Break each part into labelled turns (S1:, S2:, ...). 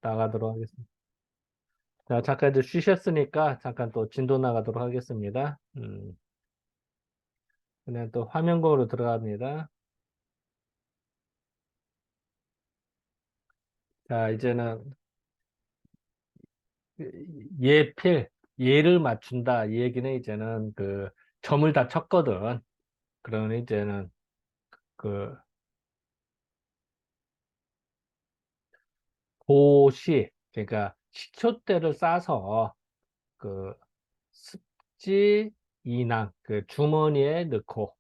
S1: 나가도록 하겠습니다. 자, 잠깐 이제 쉬셨으니까 잠깐 또 진도 나가도록 하겠습니다. 그냥 또 화면공으로 들어갑니다. 자, 이제는 예필, 예를 맞춘다. 이 얘기는 이제는 그 점을 다 쳤거든. 그러면 이제는 그 도시, 그러니까 식초대를 싸서 그 습지 인왕, 그 주머니에 넣고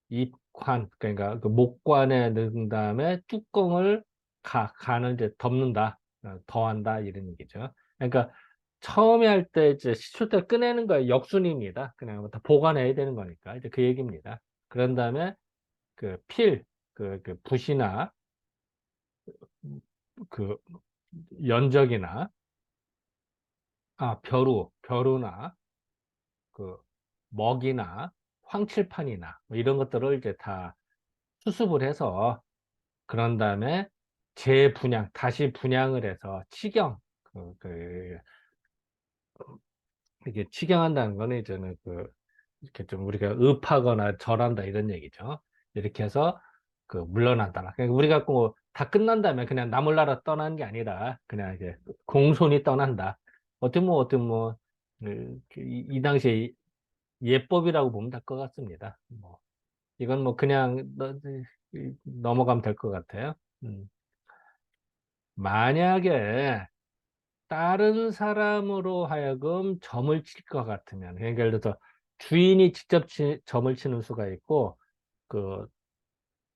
S1: 입관, 그러니까 그 목관에 넣은 다음에 뚜껑을 가는 이제 덮는다, 더한다 이런 얘기죠. 그러니까 처음에 할 때 이제 시초대 꺼내는 거에 역순입니다. 그냥 다 보관해야 되는 거니까 이제 그 얘기입니다. 그런 다음에 그 그 붓이나 그 연적이나 벼루나 그 먹이나 황칠판이나 뭐 이런 것들을 이제 다 수습을 해서 그런 다음에 재분양, 다시 분양을 해서 이게 치경한다는 거는 이제는 이렇게 좀 우리가 읍하거나 절한다 이런 얘기죠. 이렇게 해서 물러난다. 그러니까 우리가 뭐다 끝난 다음에 그냥 나몰라라 떠나는 게 아니라 그냥 이제 공손히 떠난다. 이 당시에 예법이라고 보면 될 것 같습니다. 이건 뭐 그냥 넘어가면 될 것 같아요. 음. 만약에 다른 사람으로 하여금 점을 칠 것 같으면, 그러니까 예를 들어서 주인이 직접 점을 치는 수가 있고, 그,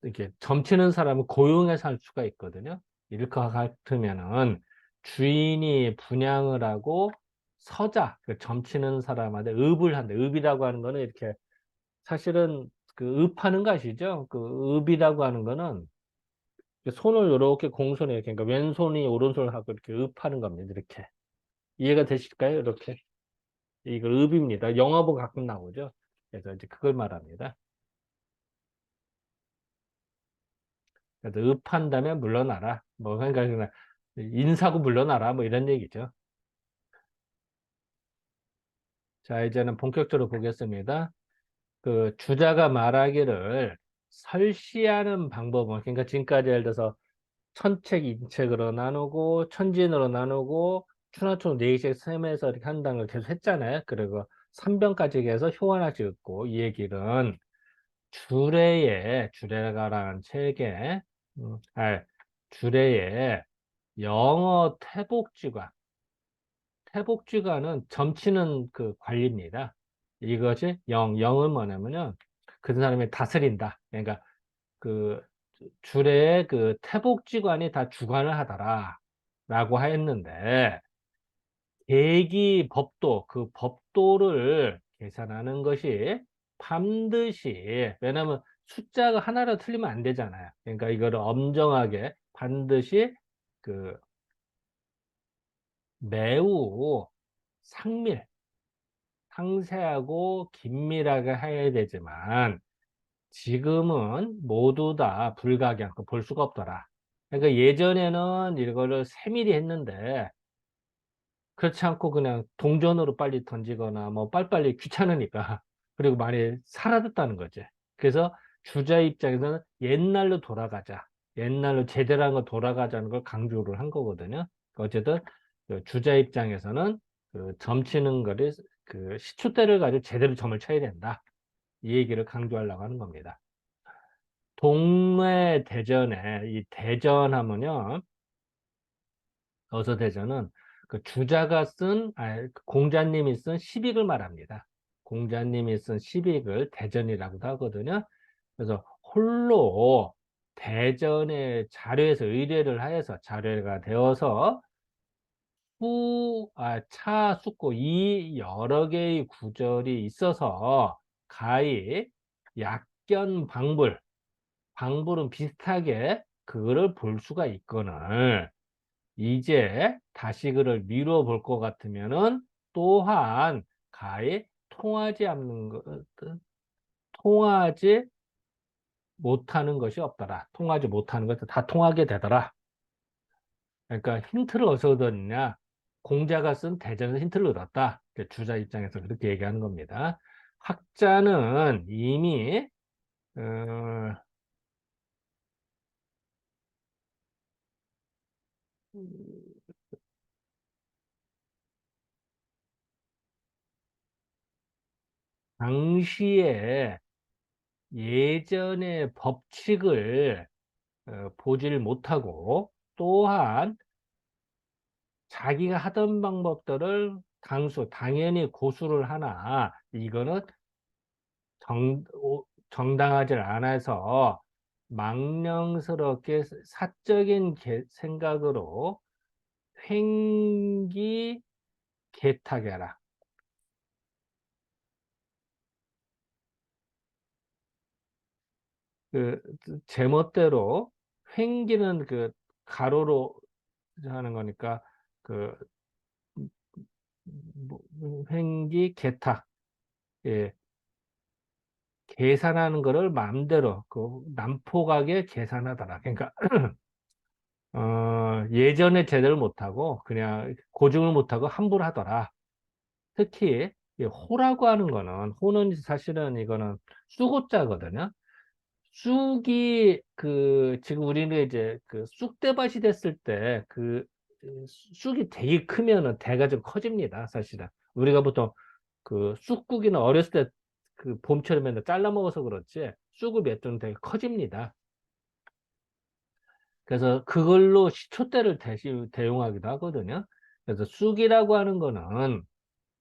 S1: 이렇게 점 치는 사람은 고용해서 할 수가 있거든요. 이럴 것 같으면은 주인이 분양을 하고 서자, 점 치는 사람한테 읍을 한다. 읍이라고 하는 거는 이렇게 사실은 읍하는 거 아시죠? 읍이라고 하는 거는 손을 이렇게 공손히 이렇게, 그러니까 왼손이 오른손을 하고 이렇게 읍하는 겁니다. 이렇게. 이해가 되실까요? 이렇게. 이거 읍입니다. 영어보 가끔 나오죠. 그래서 이제 그걸 말합니다. 그래서 읍한다면 물러나라. 뭐, 그러니까 그냥 인사고 물러나라. 뭐 이런 얘기죠. 자, 이제는 본격적으로 보겠습니다. 주자가 말하기를 설시하는 방법은, 그러니까 지금까지 예를 들어서 천책, 인책으로 나누고, 천진으로 나누고, 추나총 네 개씩 세면서 이렇게 한다는 걸 계속 했잖아요. 그리고 3변까지 해서 효 하나 찍었고, 이 얘기는 주례가라는 책에, 음, 아, 주례에 영어 태복쥐관은 점치는 그 관리입니다. 이것이 영은 뭐냐면요. 그 사람이 다스린다. 그러니까 그 주례의 태복쥐관이 다 주관을 하더라. 라고 했는데, 계기법도, 그 법도를 계산하는 것이 반드시, 왜냐면 숫자가 하나로 틀리면 안 되잖아요. 그러니까 이거를 엄정하게 반드시 그 매우 상밀, 상세하고 긴밀하게 해야 되지만 지금은 모두 다 불가결, 볼 수가 없더라. 그러니까 예전에는 이거를 세밀히 했는데 그렇지 않고 그냥 동전으로 빨리 던지거나 뭐 빨리빨리 귀찮으니까 그리고 많이 사라졌다는 거지. 그래서 주자 입장에서는 옛날로 돌아가자. 옛날로 제대로 한 거 돌아가자는 걸 강조를 한 거거든요. 어쨌든 주자 입장에서는 점 치는 거를 시초대를 가지고 제대로 점을 쳐야 된다. 이 얘기를 강조하려고 하는 겁니다. 동네 대전에 이 대전하면요. 어서대전은 주자가 공자님이 쓴 시빅을 말합니다. 공자님이 쓴 시빅을 대전이라고도 하거든요. 그래서 홀로 대전의 자료에서 의뢰를 하여서 자료가 되어서 차, 숙고 이 여러 개의 구절이 있어서 가히 약견 방불은 비슷하게 그거를 볼 수가 있거늘 이제 다시 그를 미뤄 볼 것 같으면은 또한 가히 통하지 못하는 것이 없더라. 통하지 못하는 것도 다 통하게 되더라. 그러니까 힌트를 어디서 얻었냐? 공자가 쓴 대전에서 힌트를 얻었다. 이제 주자 입장에서 그렇게 얘기하는 겁니다. 학자는 이미 어, 당시에 예전의 법칙을 보질 못하고 또한 자기가 하던 방법들을 당연히 고수를 하나 이거는 정당하지 않아서 망령스럽게 사적인 생각으로 횡기 개탁해라. 그 제멋대로 횡기는 그 가로로 하는 거니까 그 횡기 개탁 예 계산하는 거를 마음대로 그 난폭하게 계산하더라. 그러니까 예전에 제대로 못하고 그냥 고증을 못하고 함부로 하더라. 특히 이 호라고 하는 거는 호는 사실은 이거는 쑥호자거든요. 쑥이 그 지금 우리는 이제 그 쑥대밭이 됐을 때 그 쑥이 되게 크면은 대가 좀 커집니다. 사실은 우리가 보통 그 쑥국이는 어렸을 때 그 봄처럼 맨날 잘라 먹어서 그렇지 쑥을 몇 점 되게 커집니다. 그래서 그걸로 시초대를 대용하기도 하거든요. 그래서 쑥이라고 하는 거는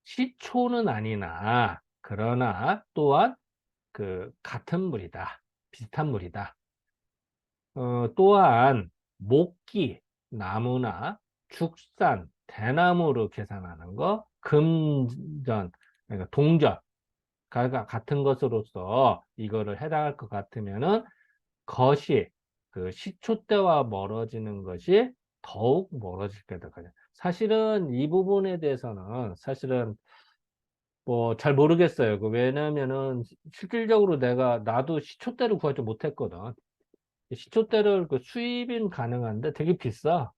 S1: 시초는 아니나 그러나 또한 그 같은 물이다. 비슷한 물이다. 또한 목기, 나무나 죽산, 대나무로 계산하는 거, 금전, 그러니까 동전, 같은 것으로서 이거를 해당할 것 같으면은 것이 그 시초대와 멀어지는 것이 더욱 멀어질 거다. 사실은 이 부분에 대해서는 사실은 뭐 잘 모르겠어요. 왜냐면은 실질적으로 나도 시초대를 구하지 못했거든. 시초대를 그 수입은 가능한데 되게 비싸.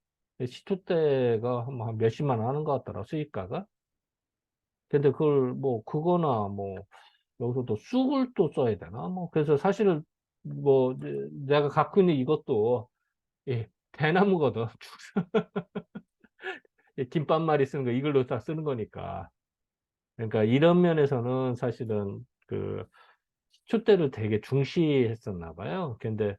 S1: 시초대가 한 몇십만 원 하는 것 같더라, 수입가가. 근데 그걸 뭐, 그거나 뭐, 여기서 또 쑥을 또 써야 되나? 뭐, 그래서 사실은 뭐, 내가 갖고 있는 이것도, 대나무거든. 김밥말이 쓰는 거, 이걸로 다 쓰는 거니까. 그러니까 이런 면에서는 사실은 그, 시초대를 되게 중시했었나 봐요. 근데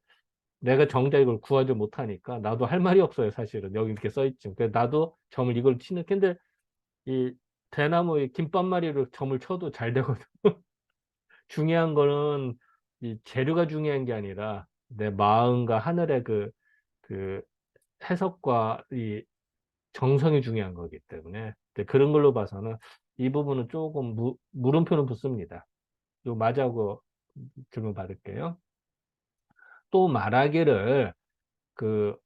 S1: 내가 정작 이걸 구하지 못하니까 나도 할 말이 없어요, 사실은. 여기 이렇게 써 있지. 그래서 나도 점을 이걸 치는, 근데 이 대나무에 김밥말이로 점을 쳐도 잘 되거든. 중요한 거는 이 재료가 중요한 게 아니라 내 마음과 하늘의 그 해석과 이 정성이 중요한 거기 때문에 근데 그런 걸로 봐서는 이 부분은 조금 물음표는 붙습니다. 이거 맞아고 질문 받을게요. 또 말하기를 그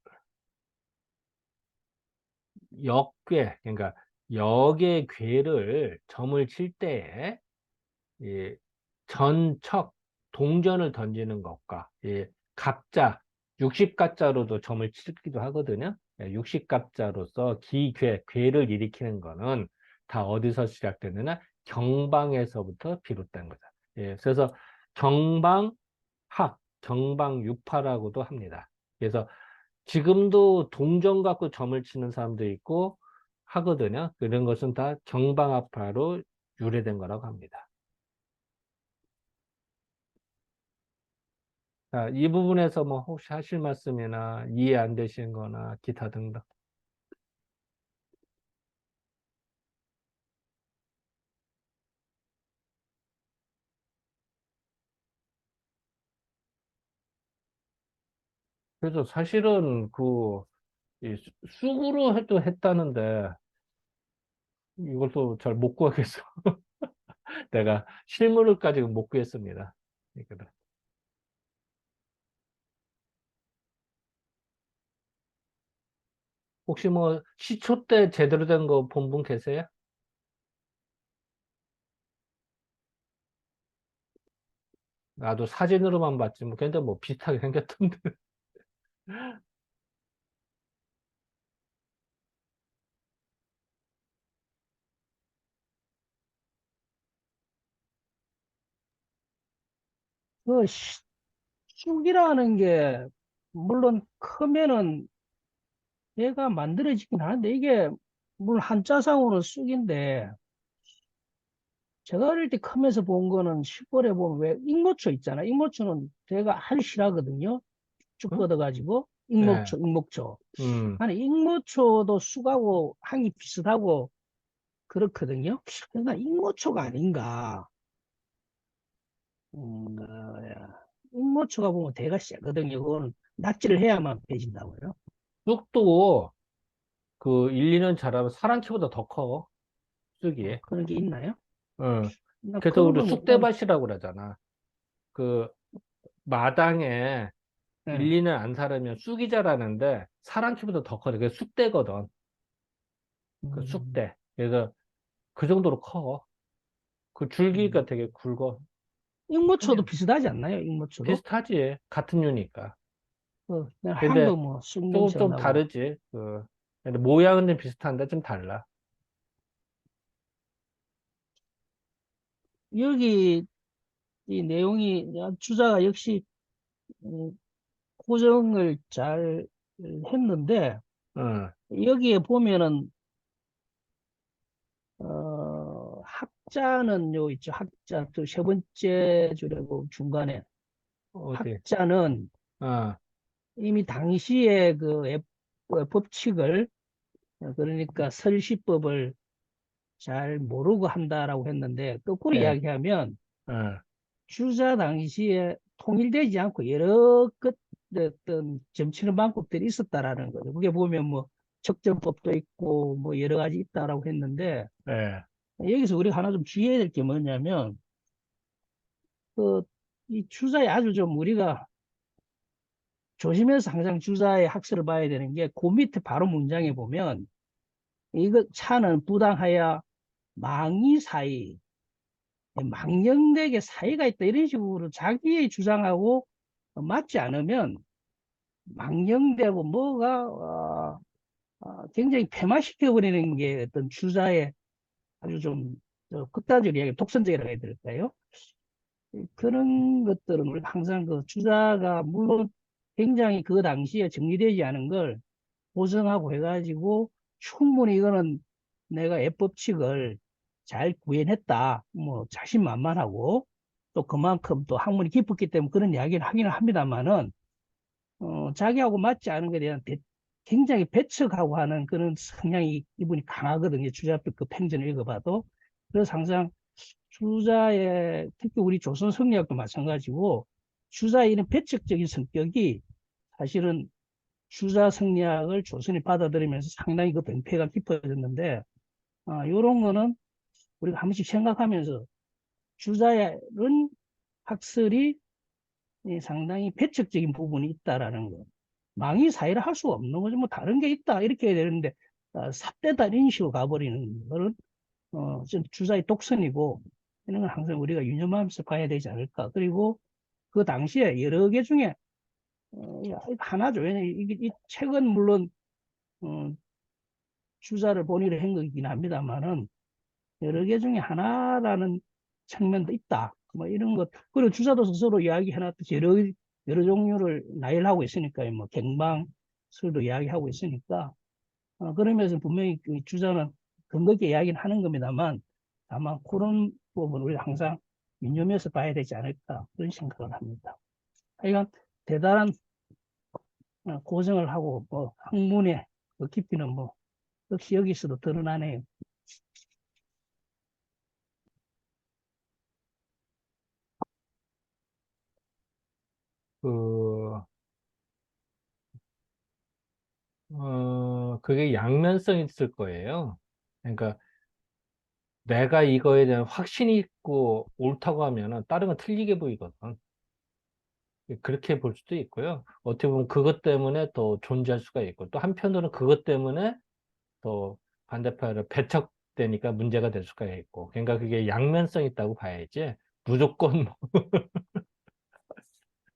S1: 역괴, 그러니까 역의 괴를 점을 칠 때에 이 전척, 동전을 던지는 것과 이 갑자, 육식갑자로도 점을 치기도 하거든요. 육식갑자로서 기괴, 괴를 일으키는 거는 다 어디서 시작되느냐? 경방에서부터 비롯된 거다. 그래서 경방학, 경방유파라고도 합니다. 그래서 지금도 동전 갖고 점을 치는 사람도 있고 하거든요. 그런 것은 다 경방아파로 유래된 거라고 합니다. 자, 이 부분에서 뭐 혹시 하실 말씀이나 이해 안 되시는 거나 기타 등등. 그래서 사실은 이 쑥으로 해도 했다는데 이것도 잘 못 구하겠어. 내가 실물을 가지고 못 구했습니다. 그러니까 혹시 뭐 시초 때 제대로 된 거 본 분 계세요? 나도 사진으로만 봤지 뭐 근데 뭐 비슷하게 생겼던데.
S2: 그 쑥이라는 게 물론 크면은 얘가 만들어지긴 하는데 이게 물론 한자상으로는 쑥인데 제가 어릴 때 크면서 본 거는 시골에 보면 왜 잉모초 있잖아. 잉모초는 제가 아주 싫어하거든요. 쭉
S1: 응?
S2: 뻗어가지고
S1: 네.
S2: 잉목초.
S1: 음.
S2: 아니 잉모초도 쑥하고 향이 비슷하고 그렇거든요. 그러니까 잉모초가 아닌가. 잉모초가 보면 대가 세거든요. 그거는 납치를 해야만 배진다고요.
S1: 쑥도 그 1, 2년 자라면 사람 키보다 더 커. 쑥이.
S2: 그런 게 있나요?
S1: 응.
S2: 나
S1: 그래서
S2: 그런
S1: 우리
S2: 걸 못 보고.
S1: 쑥대밭이라고 그러잖아. 그 마당에 1,
S2: 예.
S1: 2년 안 살으면 쑥이 자라는데 사람 키보다 더 커. 그게 쑥대거든. 그
S2: 음,
S1: 쑥대. 그래서 그 정도로 커. 그 줄기가
S2: 음.
S1: 되게 굵어.
S2: 잉모초도
S1: 크면.
S2: 비슷하지 않나요? 잉모초도?
S1: 비슷하지. 같은 류니까. 근데
S2: 향도 뭐 쑥
S1: 조금
S2: 냄새가
S1: 좀
S2: 나고.
S1: 다르지. 근데 모양은 좀 비슷한데 좀 달라.
S2: 여기 이 내용이 주자가 역시 고정을 잘 했는데
S1: 응.
S2: 여기에 보면은 학자는 요 있죠. 학자 또 세 번째 줄이고 중간에
S1: 어디?
S2: 학자는
S1: 어,
S2: 이미 당시에 법칙을 그러니까 설시법을 잘 모르고 한다라고 했는데 거꾸로
S1: 예,
S2: 이야기하면
S1: 어,
S2: 주자 당시에 통일되지 않고 여러 것 어떤 점치는 방법들이 있었다라는 거죠. 그게 보면 뭐 척전법도 있고 뭐 여러 가지 있다라고 했는데
S1: 예,
S2: 여기서 우리가 하나 좀 주의해야 될 게 뭐냐면 그 이 주자에 아주 좀 우리가 조심해서 항상 주자의 학설을 봐야 되는 게 그 밑에 바로 문장에 보면 이거 차는 부당하여 망이 사이 망령되게 사이가 있다 이런 식으로 자기의 주장하고 맞지 않으면 망령되고 뭐가 굉장히 폐마시켜버리는 게 어떤 주자의 아주 좀 극단적인 이야기 독선적이라고 해야 될까요? 그런 것들은 우리가 항상 그 주자가 물론 굉장히 그 당시에 정리되지 않은 걸 보정하고 해가지고 충분히 이거는 내가 F법칙을 잘 구현했다. 뭐 자신만만하고 또 그만큼 또 학문이 깊었기 때문에 그런 이야기를 하기는 합니다만은 자기하고 맞지 않은 것에 대한 굉장히 배척하고 하는 그런 성향이 이분이 강하거든요. 주자표 그 평전을 읽어봐도. 그래서 항상 주자의 특히 우리 조선 성리학도 마찬가지고 주자의 이런 배척적인 성격이 사실은 주자 성리학을 조선이 받아들이면서 상당히 그 병폐가 깊어졌는데 이런 거는 우리가 한 번씩 생각하면서 주자는 학설이 상당히 배척적인 부분이 있다라는 거. 망이 사회를 할 수가 없는 거죠. 뭐 다른 게 있다 이렇게 해야 되는데 삿대다 이런 식으로 가버리는 거는 좀 주자의 독선이고 이런 건 항상 우리가 유념하면서 봐야 되지 않을까. 그리고 그 당시에 여러 개 중에 하나죠. 왜냐 이게 이 책은 물론 어, 주자를 본의로 한 거긴 합니다만은 여러 개 중에 하나라는 측면도 있다. 뭐 이런 것. 그리고 주자도 스스로 이야기해놨듯이 여러 종류를 나열하고 있으니까요. 뭐 갱방술도 이야기하고 있으니까. 그러면서 분명히 그 주자는 근거 있게 이야기는 하는 겁니다만 다만 그런 부분을 우리가 항상 유념해서 봐야 되지 않을까 그런 생각을 합니다. 하여간 대단한 고생을 하고 뭐 학문의 그 깊이는 뭐 역시 여기서도 드러나네요.
S1: 그, 그게 양면성이 있을 거예요. 그러니까 내가 이거에 대한 확신이 있고 옳다고 하면은 다른 건 틀리게 보이거든. 그렇게 볼 수도 있고요. 어떻게 보면 그것 때문에 더 존재할 수가 있고, 또 한편으로는 그것 때문에 또 반대파를 배척되니까 문제가 될 수가 있고. 그러니까 그게 양면성이 있다고 봐야지. 무조건,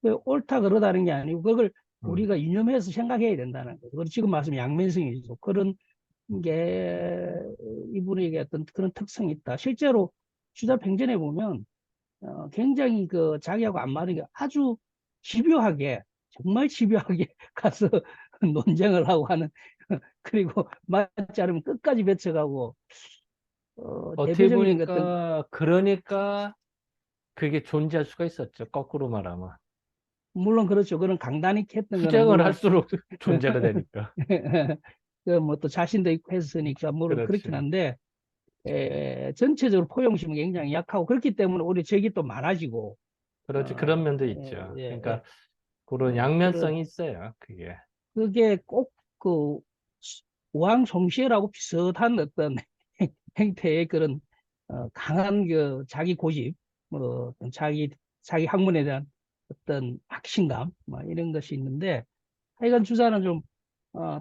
S2: 그 옳다 그러다는 게 아니고 그걸
S1: 음,
S2: 우리가 유념해서 생각해야 된다는 거예요. 그리고 지금 말씀 양면성이죠. 그런 게 이분에게 어떤 그런 특성이 있다. 실제로 주자평전에 보면 굉장히 그 자기하고 안 맞으니까 아주 집요하게, 정말 집요하게 가서 논쟁을 하고 하는, 그리고 맞지 않으면 끝까지 맺혀가고,
S1: 어떻게
S2: 대표적인 어떤,
S1: 보니까, 그러니까 그게 존재할 수가 있었죠. 거꾸로 말하면.
S2: 물론 그렇죠. 그런 강단이 했던 거는
S1: 투쟁을
S2: 물론,
S1: 할수록 존재가 되니까.
S2: 그 뭐 또 자신도 있고 했으니까 물론 그렇긴
S1: 그렇지.
S2: 한데, 전체적으로 포용심이 굉장히 약하고 그렇기 때문에 우리 적이 또 많아지고,
S1: 그렇지. 그런 면도 있죠.
S2: 예, 예,
S1: 그러니까 그런
S2: 그런,
S1: 양면성이 있어요. 그게.
S2: 그게 꼭 그 우왕 솜씨라고 비슷한 어떤 행태의 그런 강한 그 자기 고집, 뭐 어떤 자기 학문에 대한 어떤 확신감, 뭐 이런 것이 있는데 하여간 주사는 좀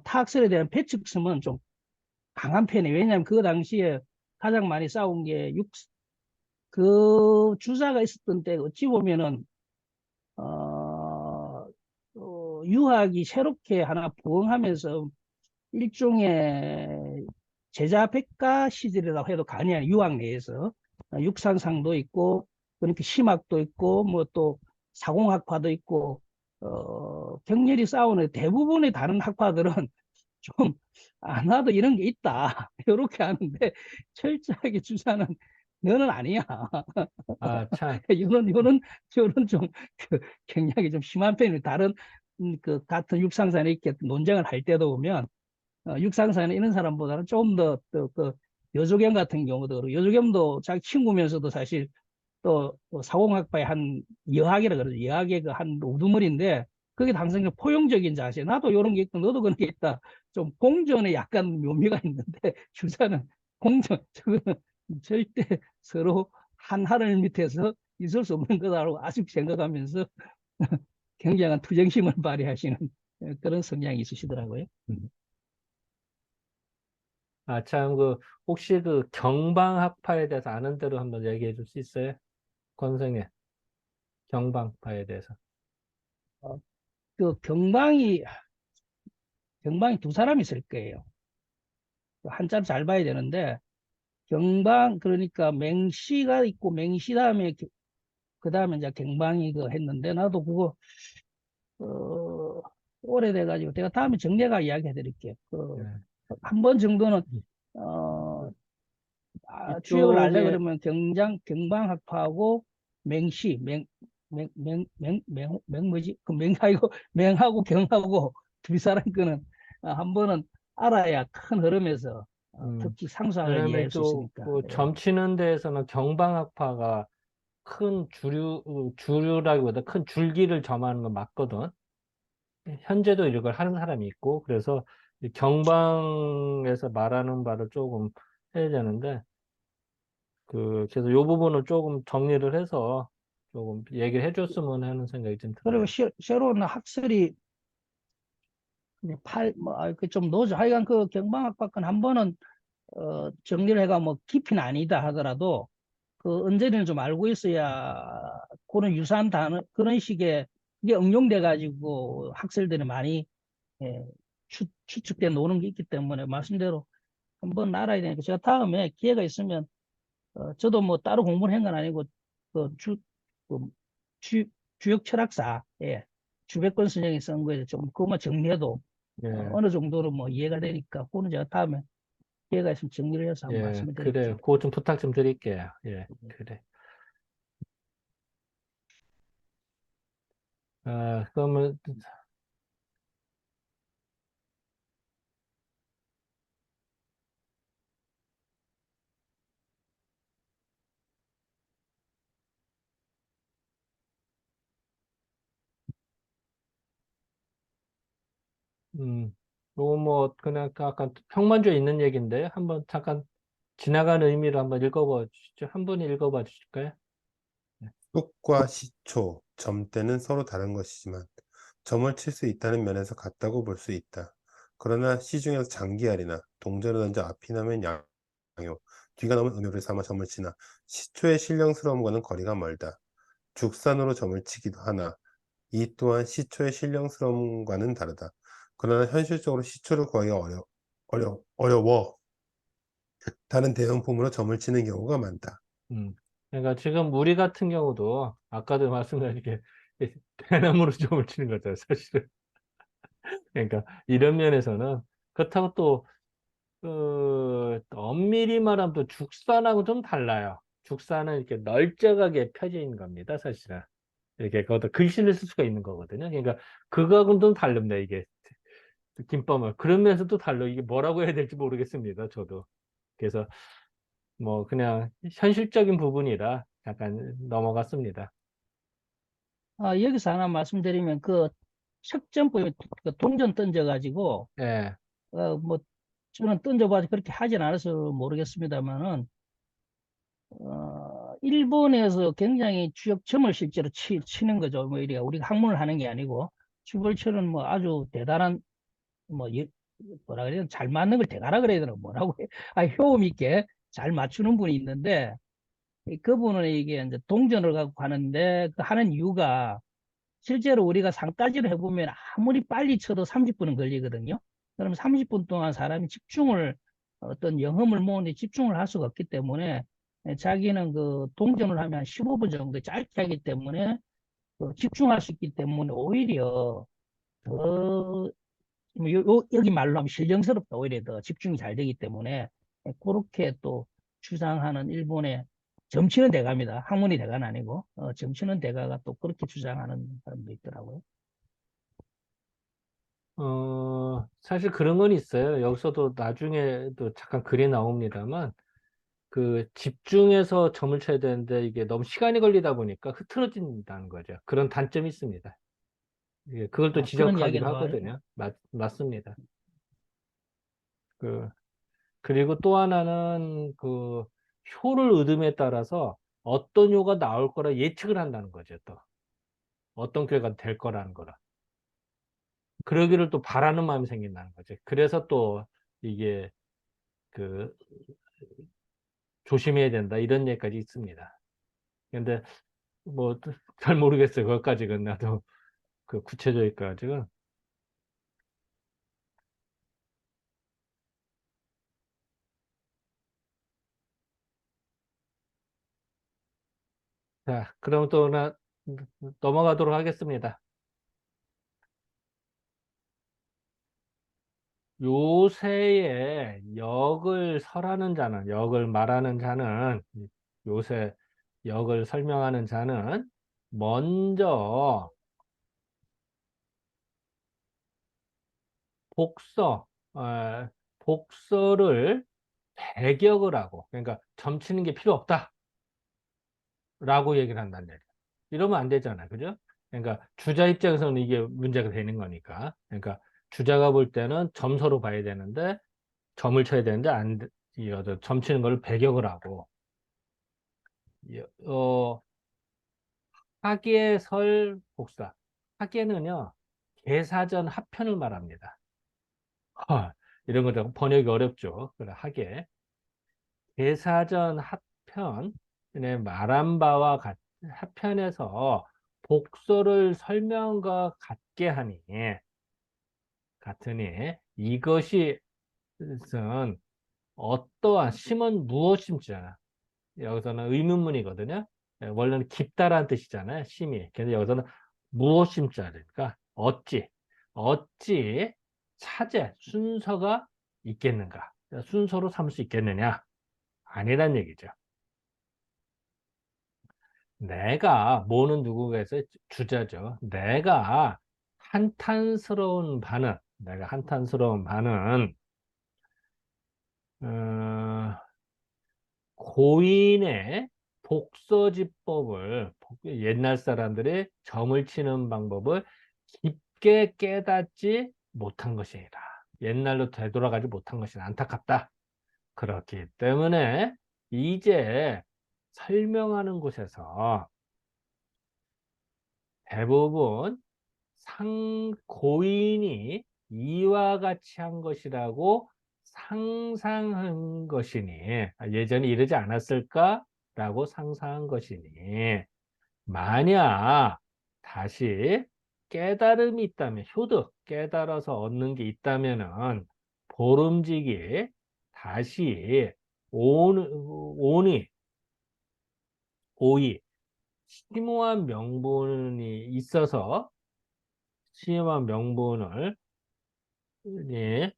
S2: 타학설에 대한 배측성은 좀 강한 편이에요. 왜냐하면 그 당시에 가장 많이 싸운 게 그 주사가 있었던 때 어찌 보면은 유학이 새롭게 하나 부흥하면서 일종의 제자백가 시절이라고 해도 과언이 아니라 유학 내에서 육산상도 있고 그러니까 심학도 있고 뭐 또 사공학파도 있고 격렬히 싸우는 대부분의 다른 학파들은 좀 안 와도 이런 게 있다 이렇게 하는데 철저하게 주장은 너는 아니야.
S1: 아, 참.
S2: 요런 좀 그, 굉장히 좀 심한 편이 다른 그 같은 육상산에 이렇게 논쟁을 할 때도 보면 육상사는 이런 사람보다는 조금 그 여조겸 같은 경우도 그렇고 여조겸도 자기 친구면서도 사실 또 사공학파의 한 여학이라 그러죠. 여학의 그 한 우두머리인데 그게 항상 좀 포용적인 자세. 나도 이런 게 있고 너도 그런 게 있다. 좀 공존에 약간 묘미가 있는데 주자는 공존 저거는 절대 서로 한 하늘 밑에서 있을 수 없는 거다라고 아직 생각하면서 굉장한 투쟁심을 발휘하시는 그런 성향이 있으시더라고요.
S1: 아, 참, 혹시 경방학파에 대해서 아는 대로 한번 얘기해 줄 수 있어요? 권성의 경방파에 대해서.
S2: 어, 그 경방이 두 사람이 있을 거예요. 그 한자를 잘 봐야 되는데 경방 그러니까 맹시가 있고 맹시 다음에 그 다음에 이제 경방이 그 했는데 나도 그거 어, 오래돼 가지고 내가 다음에 정례가 이야기해 드릴게요. 그
S1: 예.
S2: 한 번 정도는 어, 주역을 알려
S1: 이쪽에,
S2: 그러면 경방학파하고 맹시 맹 뭐지 그 맹하고 맹하고 경하고 두 사람 거는 한 번은 알아야 큰 흐름에서
S1: 음,
S2: 특히 상수학을
S1: 왜냐면
S2: 이해할 수 있으니까. 예.
S1: 점치는 데에서는 경방학파가 큰 주류라기보다 큰 줄기를 점하는 건 맞거든. 현재도 이걸 하는 사람이 있고, 그래서 이 경방에서 말하는 바를 조금 해야 되는데, 그래서 요 부분을 조금 정리를 해서 조금 얘기를 해줬으면 하는 생각이 좀
S2: 그리고
S1: 들어요.
S2: 새로운 학설이 좀 노죠. 하여간 그 경방학파건 한 번은 정리를 해가 뭐 깊이는 아니다 하더라도 그 언저리는 좀 알고 있어야 그런 유사한 단어 그런 식의 그게 응용돼 가지고 학생들이 많이 예, 추측돼 노는 게 있기 때문에 말씀대로 한번 알아야 되니까 제가 다음에 기회가 있으면 저도 뭐 따로 공부를 한 건 아니고 그 주, 주역 철학사 예, 주백권 선생이 쓴 거에 좀 그것만 정리해도
S1: 예,
S2: 어느 정도로 뭐 이해가 되니까 그거는 제가 다음에 기회가 있으면 정리를 해서 한번
S1: 예,
S2: 말씀을
S1: 그래요.
S2: 드릴게요.
S1: 그거 좀 부탁 좀 드릴게요. 예, 그래. 아, 그러면, 요거 뭐, 그냥 약간 평만주에 있는 얘기인데, 한번 잠깐 지나가는 의미로 한번 읽어봐 주시죠. 한 분이 읽어봐 주실까요? 네.
S3: 뚝과 시초, 점대는 서로 다른 것이지만 점을 칠 수 있다는 면에서 같다고 볼 수 있다. 그러나 시중에서 장기알이나 동전을 던져 앞이 나면 양요, 뒤가 나면 음요를 삼아 점을 치나 시초의 신령스러움과는 거리가 멀다. 죽산으로 점을 치기도 하나 이 또한 시초의 신령스러움과는 다르다. 그러나 현실적으로 시초를 구하기가 어려워 다른 대형품으로 점을 치는 경우가 많다.
S1: 음. 그러니까 지금 우리 같은 경우도 아까도 말씀드린 게 대나무로 점을 치는 거죠, 사실은. 그러니까 이런 면에서는 그렇다고 또 엄밀히 말하면 또 죽산하고 좀 달라요. 죽산은 이렇게 널쩍하게 펴져 있는 겁니다, 사실은. 이렇게 거기다 글씨를 쓸 수가 있는 거거든요. 그러니까 그거하고는 좀 다릅니다, 이게. 김밥을. 그런 면에서도 달라. 이게 뭐라고 해야 될지 모르겠습니다, 저도. 그래서 뭐 그냥 현실적인 부분이라 약간 넘어갔습니다.
S2: 여기서 하나 말씀드리면 그 석점법에 그 동전 던져가지고
S1: 예,
S2: 뭐 저는 던져봐서 그렇게 하진 않아서 모르겠습니다만은 일본에서 굉장히 주역점을 실제로 치는 거죠. 뭐 이래 우리가 학문을 하는 게 아니고 주벌처는 뭐 아주 대단한 뭐 뭐라 그래야 되나 잘 맞는 걸 대가라 그래야 되나 뭐라고 해. 효험 있게 잘 맞추는 분이 있는데 그분은 이게 이제 동전을 갖고 가는데 그 하는 이유가 실제로 우리가 상따지를 해보면 아무리 빨리 쳐도 30분은 걸리거든요. 그럼 30분 동안 사람이 집중을 어떤 영험을 모으는데 집중을 할 수가 없기 때문에 자기는 그 동전을 하면 한 15분 정도 짧게 하기 때문에 집중할 수 있기 때문에 오히려 더 여기 말로 하면 실정스럽다. 오히려 더 집중이 잘 되기 때문에 그렇게 또 주장하는 일본의 점치는 대가입니다. 학문이 대가는 아니고 점치는 대가가 또 그렇게 주장하는 사람도 있더라고요.
S1: 사실 그런 건 있어요. 여기서도 나중에도 잠깐 글이 나옵니다만, 그 집중해서 점을 쳐야 되는데 이게 너무 시간이 걸리다 보니까 흐트러진다는 거죠. 그런 단점이 있습니다. 예, 그걸 또
S2: 그런
S1: 지적하기도
S2: 이야기도 나와요.
S1: 하거든요. 맞습니다. 그, 그리고 또 하나는 그 효를 얻음에 따라서 어떤 효가 나올 거라 예측을 한다는 거죠. 또 어떤 결과가 될 거라는 거라. 그러기를 또 바라는 마음이 생긴다는 거죠. 그래서 또 이게 그 조심해야 된다 이런 얘기까지 있습니다. 근데 뭐 잘 모르겠어요. 그것까지는 나도 그 구체적일까지는. 자, 그럼 또 넘어가도록 하겠습니다. 요새에 역을 설하는 자는, 역을 말하는 자는, 요새 역을 설명하는 자는 먼저 복서, 복서를 배격을 하고, 그러니까 점치는 게 필요 없다라고 얘기를 한다는 얘기예요. 이러면 안 되잖아요. 그죠? 그러니까 주자 입장에서는 이게 문제가 되는 거니까. 그러니까 주자가 볼 때는 점서로 봐야 되는데, 점을 쳐야 되는데, 점치는 걸 배격을 하고, 예, 학예, 설, 복사. 학예는요, 계사전 합편을 말합니다. 이런 거 좀 번역이 어렵죠. 그래, 학예. 계사전 합편, 말한 바와 합편에서 복서를 설명과 같으니 이것이 은 어떠한 심은 무엇임지잖아. 여기서는 의문문이거든요. 원래는 깊다라는 뜻이잖아요. 심이. 근데 여기서는 무엇임자니까 어찌 차제 순서가 있겠는가? 순서로 삼을 수 있겠느냐? 아니란 얘기죠. 내가 뭐는 누구에서 주자죠. 내가 한탄스러운 바는 어, 고인의 복서지법을 옛날 사람들이 점을 치는 방법을 깊게 깨닫지 못한 것이라. 옛날로 되돌아가지 못한 것이 안타깝다. 그렇기 때문에 이제 설명하는 곳에서 대부분 고인이 이와 같이 한 것이라고 상상한 것이니, 예전에 이러지 않았을까라고 상상한 것이니, 만약 다시 깨달음이 있다면, 깨달아서 얻는 게 있다면은, 보름직이 다시 오니 오이. 심오한 명분이 있어서 심오한 명분을 예,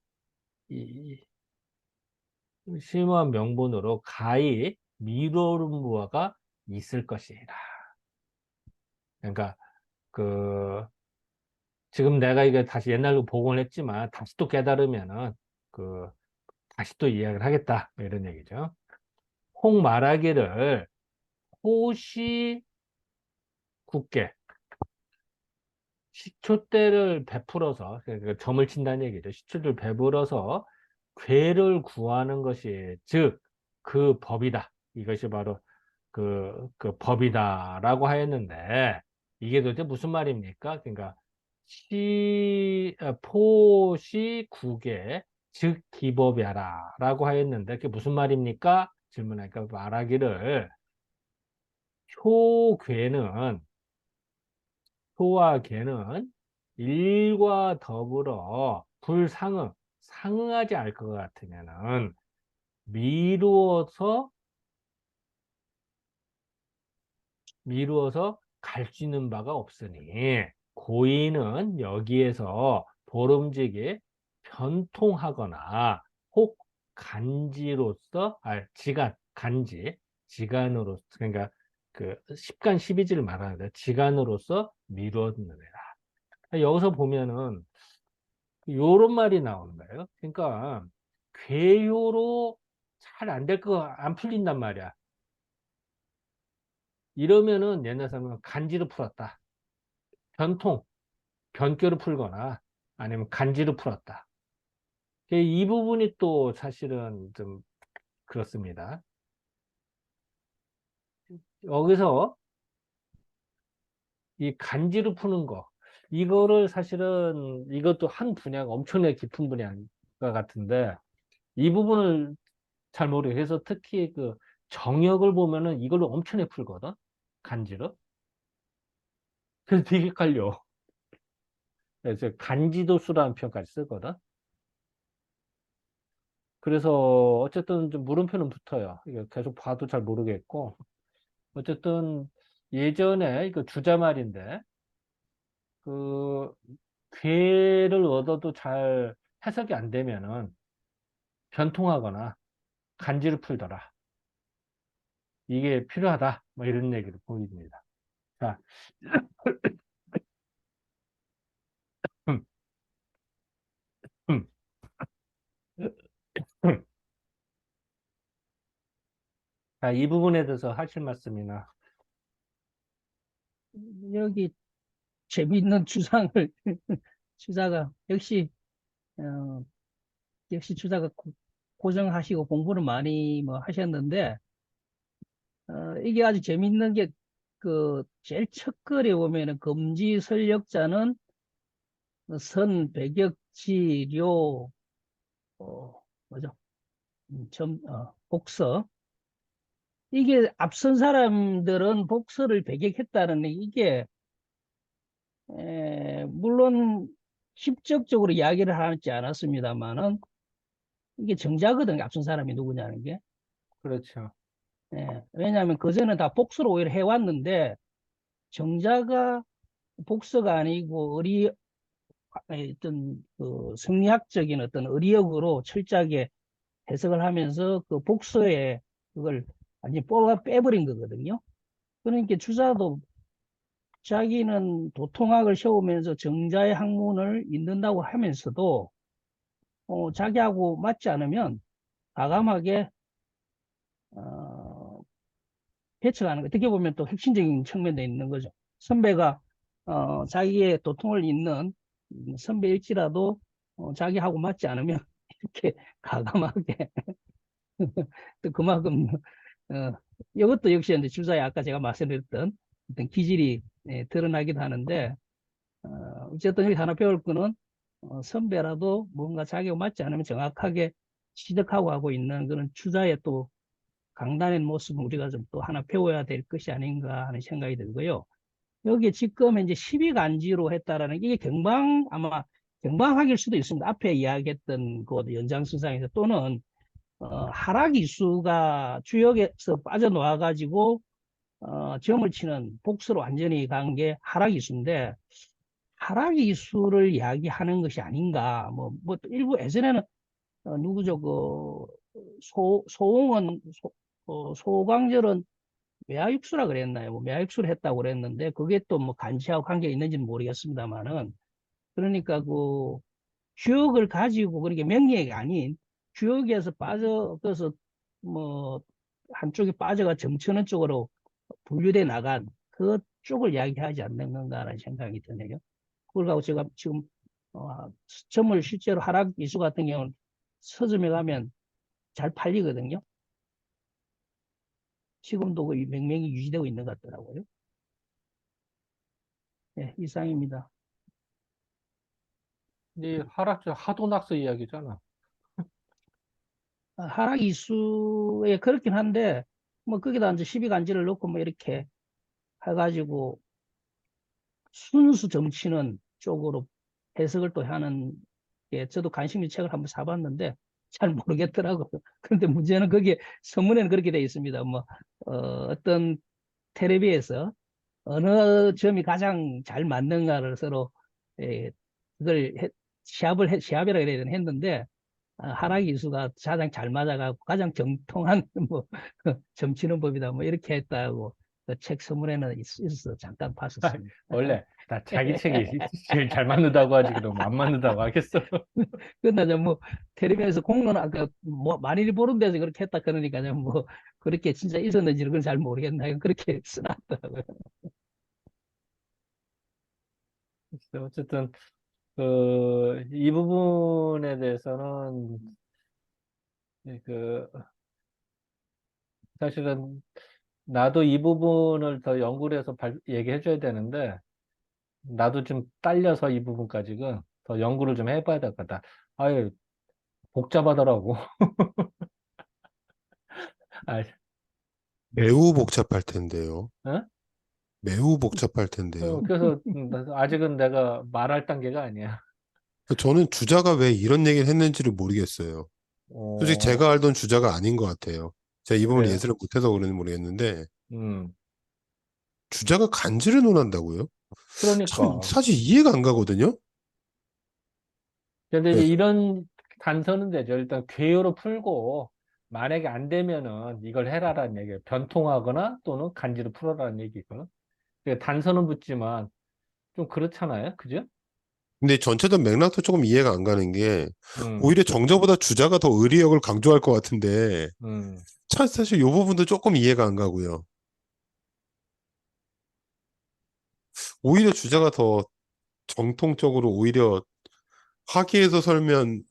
S1: 이, 심오한 명분으로 가히 미루는 무화가 있을 것이라. 그러니까 그 지금 내가 이게 다시 옛날로 복원을 했지만 다시 또 깨달으면은 그 다시 또 이야기를 하겠다 이런 얘기죠. 홍 말하기를 호시 굳게 시초대를 베풀어서 그러니까 점을 친다는 얘기죠. 시초대를 베풀어서 괴를 구하는 것이 즉 그 법이다. 이것이 바로 그 법이다라고 하였는데 이게 도대체 무슨 말입니까? 그러니까 포시 국에 즉 기법이라라고 하였는데 그게 무슨 말입니까? 질문하니까 말하기를 효괴는 효와 괴는 일과 더불어 불상응 상응하지 않을 것 같으면은 미루어서 갈 수 있는 바가 없으니 고인은 여기에서 보름직에 변통하거나 혹 간지로서 지간으로서 그러니까 그 십간 십이지를 말하는데 지간으로서 미루었느니라. 여기서 보면은 요런 말이 나오는 거예요. 그러니까 괴효로 잘 안 될 거 안 풀린단 말이야. 이러면은 옛날 사람은 간지로 풀었다. 변통, 변교를 풀거나 아니면 간지로 풀었다. 이 부분이 또 사실은 좀 그렇습니다. 여기서 이 간지로 푸는 거, 이거를 사실은 이것도 한 분야가 엄청나게 깊은 분야인 것 같은데 이 부분을 잘 모르겠어요. 그래서 특히 그 정역을 보면은 이걸로 엄청나게 풀거든. 간지로. 그래서 되게 헷갈려. 그래서 간지도수라는 표현까지 쓰거든. 그래서 어쨌든 좀 물음표는 붙어요. 이거 계속 봐도 잘 모르겠고. 어쨌든 예전에 이거 주자말인데 그 괴를 얻어도 잘 해석이 안 되면은 변통하거나 간지를 풀더라. 이게 필요하다. 뭐 이런 얘기를 보입니다. 자, 자, 이 부분에 대해서 하실 말씀이나.
S2: 여기 재미있는 주장을 주자가 어, 역시 주자가 고정하시고 공부를 많이 뭐 하셨는데 이게 아주 재미있는 게 그 제일 첫 글에 보면은 금지 설력자는 백역지료 뭐죠? 복서. 이게 앞선 사람들은 복서를 배격했다는 이게 물론 직접적으로 이야기를 하지 않았습니다만은 이게 정자거든요. 앞선 사람이 누구냐는 게.
S1: 그렇죠.
S2: 왜냐하면 그전에 다 복수로 오히려 해왔는데 정자가 복서가 아니고 어떤 그 성리학적인 어떤 의리역으로 철저하게 해석을 하면서 그 복서에 그걸 완전히 빼버린 거거든요. 그러니까 주자도 자기는 도통학을 세우면서 정자의 학문을 읽는다고 하면서도 자기하고 맞지 않으면 과감하게 어, 배척하는 거. 어떻게 보면 또 핵심적인 측면도 있는 거죠. 선배가 자기의 도통을 잇는 선배일지라도 자기하고 맞지 않으면 이렇게 과감하게 또 그만큼 이것도 역시 이제 주자의 아까 제가 말씀드렸던 어떤 기질이 드러나기도 하는데 어, 어쨌든 여기 하나 배울 거는 선배라도 뭔가 자기가 맞지 않으면 정확하게 지적하고 하고 있는 그런 주자의 또 강단의 모습을 우리가 좀 또 하나 배워야 될 것이 아닌가 하는 생각이 들고요. 여기 지금 이제 12간지로 했다라는 게 이게 아마 경방학일 수도 있습니다. 앞에 이야기했던 그 연장선상에서 또는 하락 이수가 주역에서 빠져나와 가지고 점을 치는 복수로 완전히 간 게 하락이수인데, 하락이수를 이야기하는 것이 아닌가. 뭐 일부 예전에는 누구죠? 소홍은, 소광절은 매화육수라 그랬나요? 뭐 매화육수를 했다고 그랬는데, 그게 또 뭐 간지하고 관계가 있는지는 모르겠습니다만은, 그러니까 주역을 가지고, 그렇게 명예가 아닌 주역에서 그래서 뭐 한쪽에 빠져가 점치는 쪽으로 분류돼 나간 그쪽을 이야기하지 않는 건가라는 생각이 드네요. 그걸 갖고 제가 지금 점을 실제로 하락 이수 같은 경우는 서점에 가면 잘 팔리거든요. 지금도 그 명명이 유지되고 있는 것 같더라고요. 네, 이상입니다.
S1: 이 하락주 하도낙스 이야기잖아.
S2: 하락 이수에 그렇긴 한데, 뭐 거기다 이제 시비간지를 넣고 뭐 이렇게 해가지고 순수 정치는 쪽으로 해석을 또 하는 게, 저도 관심 있는 책을 한번 사봤는데 잘 모르겠더라고요. 그런데 문제는 거기에 서문에는 그렇게 돼 있습니다. 어떤 텔레비에서 어느 점이 가장 잘 맞는가를 서로 그걸 시합이라 그래야 되나 했는데, 하락 이수가 가장 잘 맞아가고 가장 정통한 뭐 점치는 법이다 뭐 이렇게 했다고 그 책 서문에는 있어서 잠깐 봤었습니다.
S1: 원래 다 자기 책이 제일 잘 맞는다고 하지 그럼 안 맞는다고 하겠어.
S2: 그나저 뭐 텔레비에서 공론 아까 뭐 많이 보는 데서 그렇게 했다 그러니까요. 뭐 그렇게 진짜 있었는지는 그건 잘 모르겠나요. 그렇게 써놨더라고요.
S1: 글쎄, 어쨌든 이 부분에 대해서는 그 사실은 나도 이 부분을 더 연구를 해서 얘기해 줘야 되는데 나도 좀 딸려서 이 부분까지는 더 연구를 좀 해봐야 될 것 같다. 아유, 복잡하더라고. 아,
S3: 매우 복잡할 텐데요.
S1: 어?
S3: 매우 복잡할 텐데요.
S1: 그래서 아직은 내가 말할 단계가 아니야.
S3: 저는 주자가 왜 이런 얘기를 했는지를 모르겠어요. 솔직히
S1: 어,
S3: 제가 알던 주자가 아닌 것 같아요. 제가 이 부분을
S1: 그래요.
S3: 예술을 못해서 그런지 모르겠는데,
S1: 음,
S3: 주자가 간지를 논한다고요? 참,
S1: 그러니까.
S3: 사실 이해가 안 가거든요?
S1: 근데
S3: 네.
S1: 이제 이런 단서는 되죠. 일단 궤요로 풀고 만약에 안 되면은 이걸 해라라는 얘기예요. 변통하거나 또는 간지로 풀어라는 얘기거든. 그러니까 단서는 붙지만 좀 그렇잖아요. 그죠?
S3: 근데 전체적 맥락도 조금 이해가 안 가는 게,
S1: 음,
S3: 오히려 정저보다 주자가 더 의리역을 강조할 것 같은데,
S1: 음.
S3: 참 사실 이 부분도 조금 이해가 안 가고요. 오히려 주자가 더 정통적으로 오히려 학위에서 설명,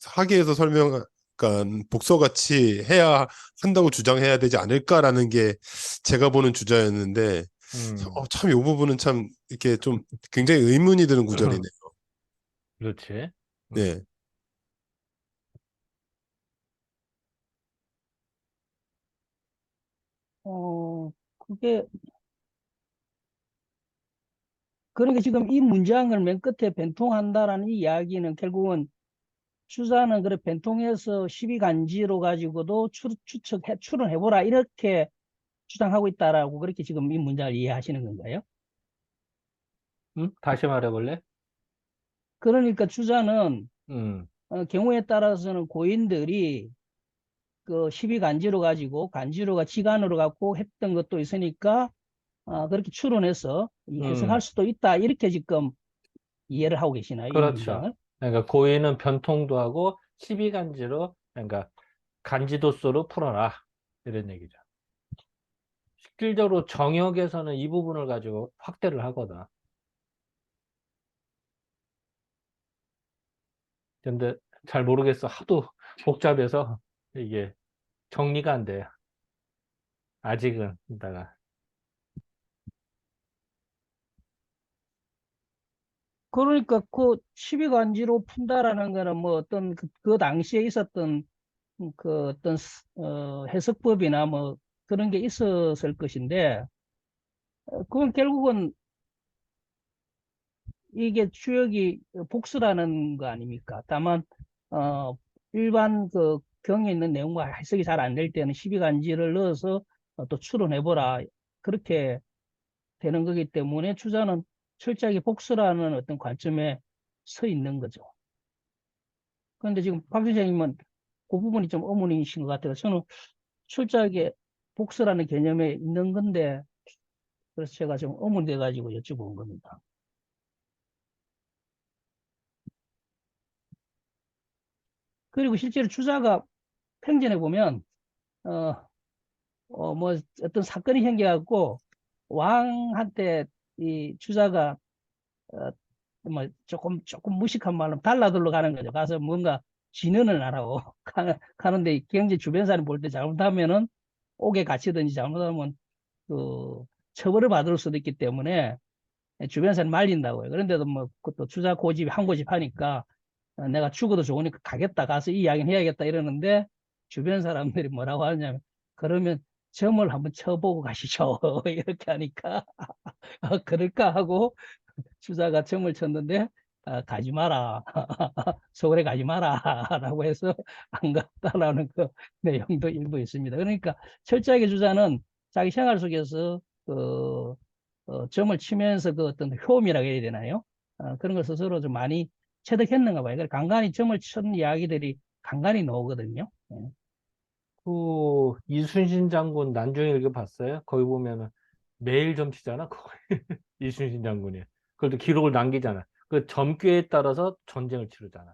S3: 그러니까 복서같이 해야 한다고 주장해야 되지 않을까라는 게 제가 보는 주자였는데,
S1: 음,
S3: 참 이 부분은 참 이렇게 좀 굉장히 의문이 드는 구절이네요.
S1: 그렇지. 음.
S3: 네.
S2: 그게 그러니까 지금 이 문장을 맨 끝에 변통한다라는 이 이야기는 결국은 추자는 그래 변통해서 시비간지로 가지고도 추론해보라 이렇게 주장하고 있다라고 그렇게 지금 이 문장을 이해하시는 건가요?
S1: 다시 말해볼래?
S2: 그러니까 추자는
S1: 음,
S2: 경우에 따라서는 고인들이 그 시비간지로 가지고 간지로가 지간으로 갖고 했던 것도 있으니까 그렇게 추론해서 이 해석할
S1: 음,
S2: 수도 있다 이렇게 지금 이해를 하고 계시나요? 이
S1: 그렇죠.
S2: 문장을?
S1: 그러니까 고인은 변통도 하고 시비간지로, 그러니까 간지도수로 풀어라. 이런 얘기죠. 실질적으로 정역에서는 이 부분을 가지고 확대를 하거든. 근데 잘 모르겠어. 하도 복잡해서 이게 정리가 안 돼. 아직은. 이따가.
S2: 그러니까 그 시비간지로 푼다라는 거는 뭐 어떤 그 당시에 있었던 그 어떤 해석법이나 뭐 그런 게 있었을 것인데 그건 결국은 이게 추역이 복수라는 거 아닙니까? 다만 어 일반 그 경에 있는 내용과 해석이 잘 안 될 때는 시비간지를 넣어서 또 추론해보라 그렇게 되는 거기 때문에 주자는 철저하게 복수라는 어떤 관점에 서 있는 거죠. 그런데 지금 박 선생님은 그 부분이 좀 어머니이신 것 같아요. 저는 철저하게 복수라는 개념에 있는 건데, 그래서 제가 좀 어머니 돼가지고 여쭤본 겁니다. 그리고 실제로 주자가 평전에 보면, 어, 뭐 어떤 사건이 생겨갖고 왕한테 이 주자가 뭐 조금 무식한 말로 달라들러 가는 거죠. 가서 뭔가 진언을 하라고 가는데 경제 주변 사람 볼 때 잘못하면은 옥에 갇히든지 잘못하면 그 처벌을 받을 수도 있기 때문에 주변 사람 말린다고요. 그런데도 뭐 그것도 주자 고집 한 고집 하니까 내가 죽어도 좋으니까 가겠다 가서 이 이야기는 해야겠다 이러는데 주변 사람들이 뭐라고 하냐면 그러면 점을 한번 쳐보고 가시죠. 이렇게 하니까 그럴까 하고 주자가 점을 쳤는데 가지 마라. 서울에 가지 마라. 라고 해서 안 갔다라는 그 내용도 일부 있습니다. 그러니까 철저하게 주자는 자기 생활 속에서 그 점을 치면서 그 어떤 효험이라고 해야 되나요? 그런 걸 스스로 좀 많이 체득했는가 봐요. 그래서 간간히 점을 친 이야기들이 간간히 나오거든요. 예.
S1: 그 이순신 장군 난중일기 봤어요? 거기 보면은 매일 점치잖아. 거기 이순신 장군이. 그래도 기록을 남기잖아. 그 점괘에 따라서 전쟁을 치르잖아.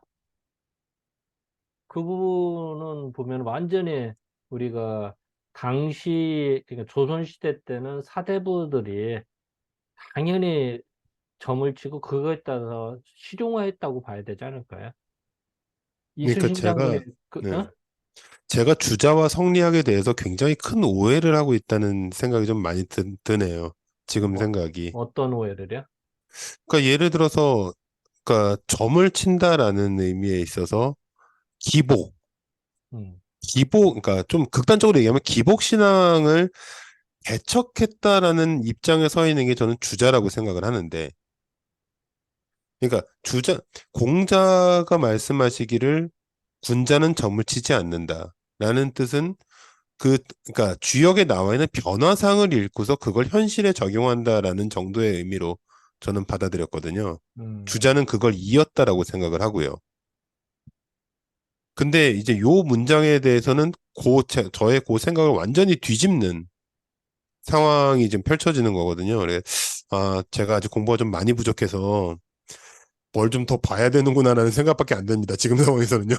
S1: 그 부분은 보면 완전히 우리가 당시 그러니까 조선시대 때는 사대부들이 당연히 점을 치고 그거에 따라서 실용화했다고 봐야 되지 않을까요?
S3: 그러니까
S1: 이순신 장군이 그,
S3: 네,
S1: 어?
S3: 제가 주자와 성리학에 대해서 굉장히 큰 오해를 하고 있다는 생각이 좀 많이 드네요. 지금
S1: 어,
S3: 생각이.
S1: 어떤 오해를요?
S3: 그러니까 예를 들어서, 그러니까 점을 친다라는 의미에 있어서 기복,
S1: 음,
S3: 그러니까 좀 극단적으로 얘기하면 기복 신앙을 배척했다라는 입장에 서 있는 게 저는 주자라고 생각을 하는데, 그러니까 공자가 말씀하시기를 군자는 점을 치지 않는다라는 뜻은 그러니까 주역에 나와 있는 변화상을 읽고서 그걸 현실에 적용한다라는 정도의 의미로 저는 받아들였거든요.
S1: 음,
S3: 주자는 그걸 이었다라고 생각을 하고요. 근데 이제 요 문장에 대해서는 저의 그 생각을 완전히 뒤집는 상황이 지금 펼쳐지는 거거든요. 제가 아직 공부가 좀 많이 부족해서 뭘 좀 더 봐야 되는구나라는 생각밖에 안 듭니다. 지금 상황에서는요.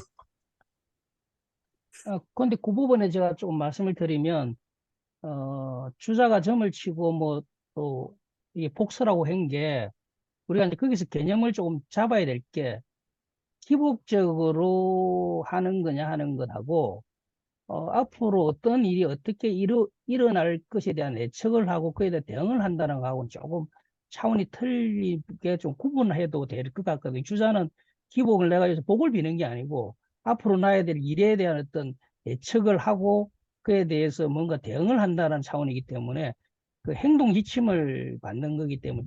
S2: 그런데 그 부분에 제가 조금 말씀을 드리면 주자가 점을 치고 뭐 또 이게 복수라고 한 게 우리가 이제 거기서 개념을 조금 잡아야 될 게 기복적으로 하는 거냐 하는 것하고 앞으로 어떤 일이 어떻게 일어날 것에 대한 예측을 하고 그에 대해 대응을 한다는 거하고는 조금 차원이 틀리게 좀 구분해도 될 것 같거든요. 주자는 기복을 내가 여기서 복을 비는 게 아니고 앞으로 나야 될 일에 대한 어떤 예측을 하고 그에 대해서 뭔가 대응을 한다는 차원이기 때문에 그 행동 지침을 받는 거기 때문에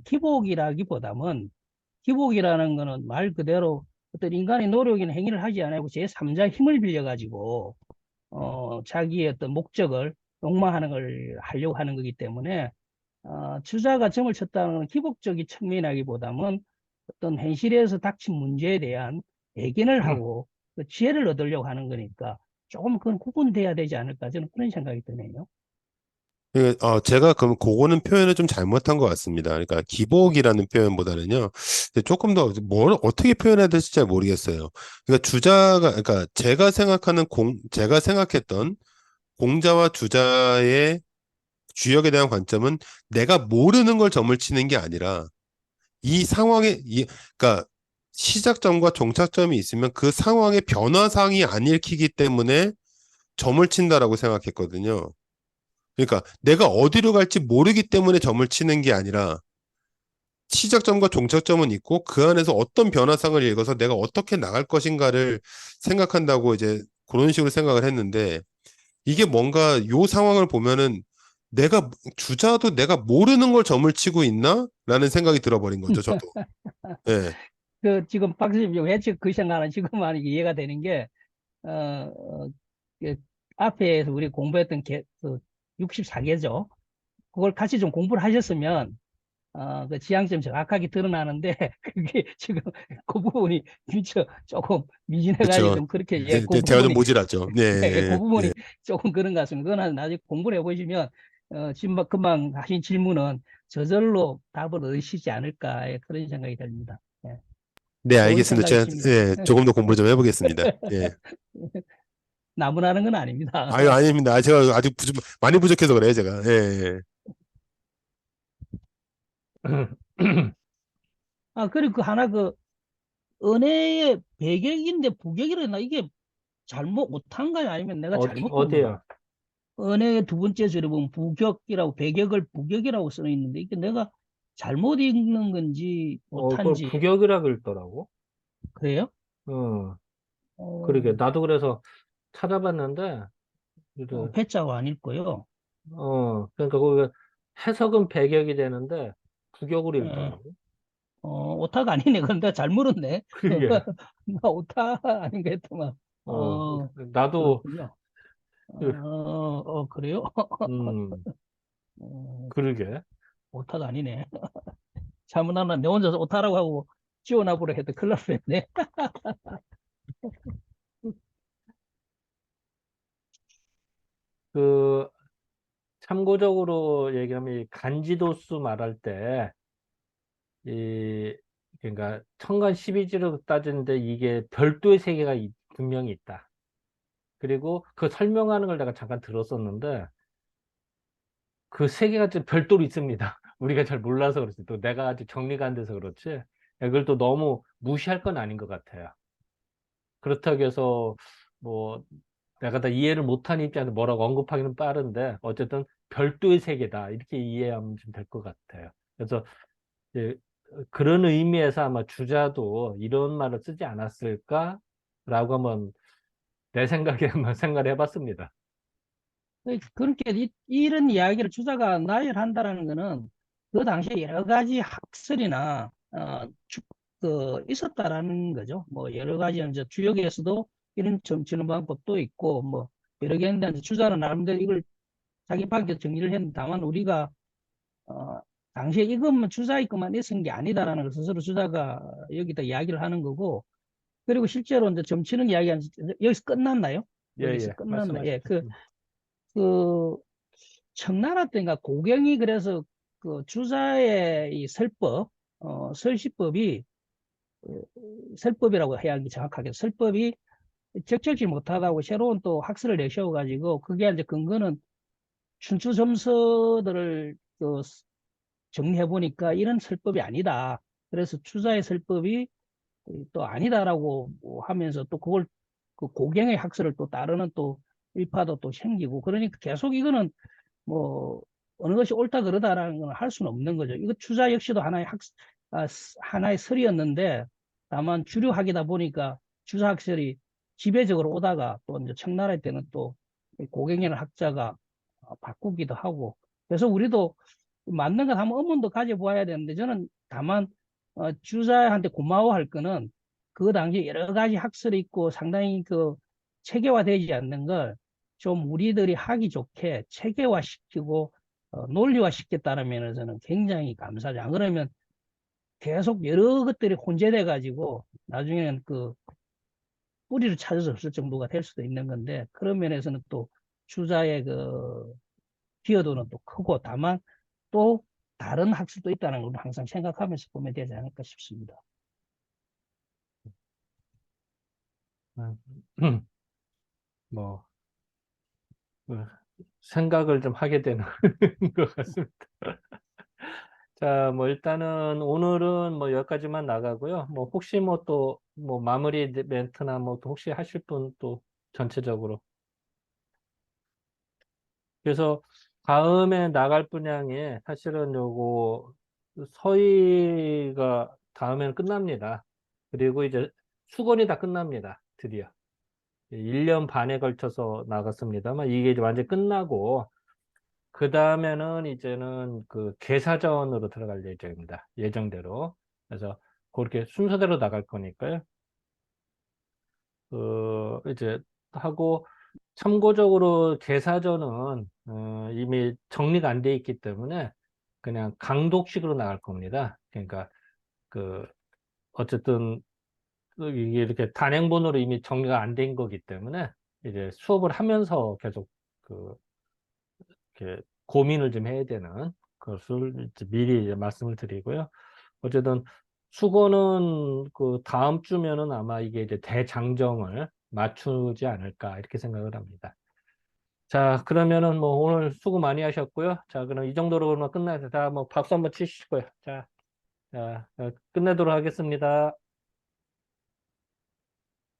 S2: 기복이라는 거는 말 그대로 어떤 인간의 노력이나 행위를 하지 않고 제3자 힘을 빌려가지고 자기의 어떤 목적을 욕망하는 걸 하려고 하는 거기 때문에 주자가 점을 쳤다는 건 기복적인 측면이라기보다는 어떤 현실에서 닥친 문제에 대한 예견을 하고 그 지혜를 얻으려고 하는 거니까 조금 그건 구분돼야 되지 않을까 저는 그런 생각이 드네요.
S3: 제가 그럼 그거는 표현을 좀 잘못한 것 같습니다. 그러니까 기복이라는 표현보다는요, 이제 조금 더 뭘 어떻게 표현해야 될지 잘 모르겠어요. 그러니까 제가 생각했던 공자와 주자의 주역에 대한 관점은 내가 모르는 걸 점을 치는 게 아니라 그러니까 시작점과 종착점이 있으면 그 상황의 변화상이 안 읽히기 때문에 점을 친다라고 생각했거든요. 그러니까 내가 어디로 갈지 모르기 때문에 점을 치는 게 아니라 시작점과 종착점은 있고 그 안에서 어떤 변화상을 읽어서 내가 어떻게 나갈 것인가를 생각한다고 이제 그런 식으로 생각을 했는데 이게 뭔가 요 상황을 보면은 주자도 내가 모르는 걸 점을 치고 있나? 라는 생각이 들어버린 거죠, 저도. 예.
S2: 그 지금 박 선생님 왜 그 생각은 지금 많이 이해가 되는 게 어, 그 앞에서 우리 공부했던 그 64개죠. 그걸 같이 좀 공부를 하셨으면 그 지향점 정확하게 드러나는데 그게 지금 그 부분이 미처 조금 미진해가지고
S3: 그렇죠.
S2: 좀 그렇게 예, 그
S3: 제가 좀
S2: 부분이
S3: 모질하죠.
S2: 예, 그
S3: 네, 네.
S2: 부분이 조금 그런 것 같습니다. 그거는 나중에 공부를 해보시면 지금 막 금방 하신 질문은 저절로 답을 얻으시지 않을까 예, 그런 생각이 듭니다. 예,
S3: 네,
S2: 좋은
S3: 알겠습니다. 제가
S2: 생각이십니다.
S3: 조금 더 공부를 좀 해보겠습니다. 예.
S2: 나무라는 건 아닙니다.
S3: 아유, 아닙니다. 제가 아직 많이 부족해서 그래요, 제가. 예, 예.
S2: 그리고 그 하나 그 은혜의 배격인데 부격이라 했나 이게 잘못 못한 거야 아니면 내가 잘못 본 건가?
S1: 어디에요?
S2: 은혜의 두 번째 줄에 보면 부격이라고 배격을 부격이라고 써 있는데 이게 내가 잘못 읽는 건지
S1: 그걸
S2: 못한지
S1: 부격이라 그러더라고.
S2: 그래요?
S1: 어, 그러게.
S2: 어,
S1: 나도 그래서 찾아봤는데, 그래도,
S2: 배자가 아닐 거요.
S1: 그러니까 그 해석은 배격이 되는데, 부격으로
S2: 어,
S1: 읽더라고.
S2: 오타가 아니네. 근데 잘 물었네.
S1: 그게,
S2: 나 오타 아닌가 했더만.
S1: 어,
S2: 어,
S1: 나도,
S2: 그렇군요.
S1: 그,
S2: 그래요?
S1: 음,
S2: 어,
S1: 그러게.
S2: 오타가 아니네. 잘못하나 내 혼자서 오타라고 하고 지원하보려 해도 큰일 날 뻔했네.
S1: 그, 참고적으로 얘기하면, 이 간지도수 말할 때, 이, 그러니까, 천간 12지로 따지는데, 이게 별도의 세계가 분명히 있다. 그리고 그 설명하는 걸 내가 잠깐 들었었는데, 그 세 개가 좀 별도로 있습니다. 우리가 잘 몰라서 그렇지. 또 내가 아직 정리가 안 돼서 그렇지. 이걸 또 너무 무시할 건 아닌 것 같아요. 그렇다고 해서 뭐 내가 다 이해를 못한 입장에서 뭐라고 언급하기는 빠른데 어쨌든 별도의 세계다. 이렇게 이해하면 좀 될 것 같아요. 그래서 이제 그런 의미에서 아마 주자도 이런 말을 쓰지 않았을까라고 한번 내 생각에 한번 생각을 해봤습니다.
S2: 그렇게 이런 이야기를 주자가 나열한다라는 거는 그 당시에 여러 가지 학설이나 있었다라는 거죠. 뭐 여러 가지 이제 주역에서도 이런 점치는 방법도 있고 뭐 여러 개 있는데 주자는 나름대로 이걸 자기 방식대로 정리를 했는데 다만 우리가 어, 당시에 이것만 주자의 것만 있은 게 아니다라는 걸 스스로 주자가 여기다 이야기를 하는 거고 그리고 실제로 이제 점치는 이야기한 여기서 끝났나요?
S1: 예,
S2: 여기서
S1: 예.
S2: 끝났나요? 예,
S1: 말씀하십시오.
S2: 그 청나라 때인가 고경이 그래서 그 주자의 이 설법, 설시법이 설법이라고 해야 하기 정확하게 설법이 적절치 못하다고 새로운 또 학설을 내세워가지고 그게 이제 근거는 춘추 점서들을 그 정리해 보니까 이런 설법이 아니다. 그래서 주자의 설법이 또 아니다라고 하면서 또 그걸 그 고경의 학설을 또 따르는 또 일파도 또 생기고 그러니까 계속 이거는 뭐 어느 것이 옳다 그러다라는 건 할 수는 없는 거죠. 이거 투자 역시도 하나의 설이었는데 다만 주류 학이다 보니까 주사 학설이 지배적으로 오다가 또 이제 청나라 때는 또 고경이라는 학자가 바꾸기도 하고 그래서 우리도 맞는 것 하면 의문도 가져보아야 되는데 저는 다만 주사한테 고마워할 거는 그 당시에 여러 가지 학설이 있고 상당히 그 체계화되지 않는 걸 좀 우리들이 하기 좋게 체계화시키고 논리화시켰다는 면에서는 굉장히 감사하죠. 안 그러면 계속 여러 것들이 혼재돼 가지고 나중에는 그 뿌리를 찾을 수 없을 정도가 될 수도 있는 건데 그런 면에서는 또 주자의 그 기여도는 또 크고 다만 또 다른 학술도 있다는 걸 항상 생각하면서 보면 되지 않을까 싶습니다.
S1: 뭐, 어, 생각을 좀 하게 되는 것 같습니다. 자, 뭐 일단은 오늘은 뭐 여기까지만 나가고요. 뭐 혹시 뭐 또 뭐 마무리 멘트나 뭐 또 혹시 하실 분 또 전체적으로. 그래서 다음에 나갈 분량이 사실은 요거 서희가 다음에는 끝납니다. 그리고 이제 수건이 다 끝납니다. 드디어. 1년 반에 걸쳐서 나갔습니다만 이게 이제 완전히 끝나고 그 다음에는 이제는 그 개사전으로 들어갈 예정입니다. 예정대로. 그래서 그렇게 순서대로 나갈 거니까요. 이제 하고 참고적으로 계사전은 이미 정리가 안 돼 있기 때문에 그냥 강독식으로 나갈 겁니다. 그러니까 그 어쨌든 이게 이렇게 단행본으로 이미 정리가 안 된 거기 때문에 이제 수업을 하면서 계속 그 이렇게 고민을 좀 해야 되는 것을 이제 미리 이제 말씀을 드리고요. 어쨌든 수거는 그 다음 주면은 아마 이게 이제 대장정을 맞추지 않을까 이렇게 생각을 합니다. 자, 그러면은 뭐 오늘 수고 많이 하셨고요. 자, 그럼 이 정도로 끝나서 다 뭐 박수 한번 치시고요. 자, 끝내도록 하겠습니다.